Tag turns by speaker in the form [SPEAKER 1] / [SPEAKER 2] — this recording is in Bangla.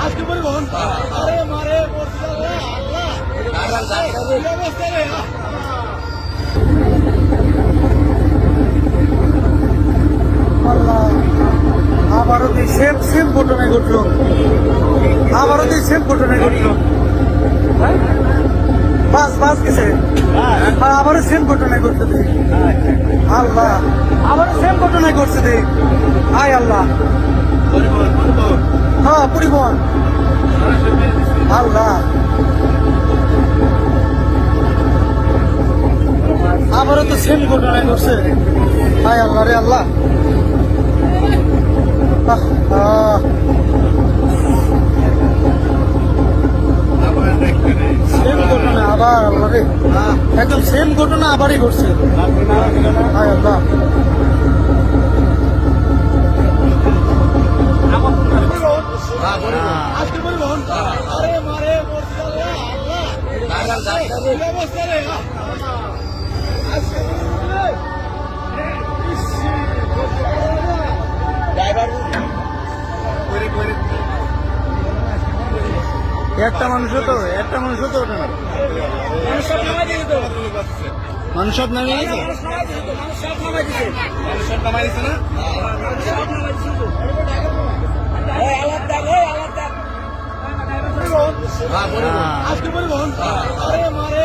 [SPEAKER 1] আজকে পরিবহন আরে মারে আবারও সেম সেম ঘটনায় ঘটলো, আবারও সেম ঘটনায় ঘটলো। বাস বাস গেছে, আবারও সেম ঘটনায় ঘটছে। আল্লাহ, আবারও সেম ঘটনায় ঘটছে দে। আয় আল্লাহ, হ্যাঁ পরিবহন। আল্লাহ, আবারও তো সেম ঘটনায় ঘটছে। আয় আল্লাহ রে আল্লাহ, সেম ঘটনা আবার আল্লাহ রে, একদম সেম ঘটনা আবারই ঘটছে। হায় আল্লাহ, আজকে পরিবহন আরে মারে একটা মানুষও তো ওঠে না, মানুষ সব নামিয়ে গেছে, আজকে পরিবহন আরে মারে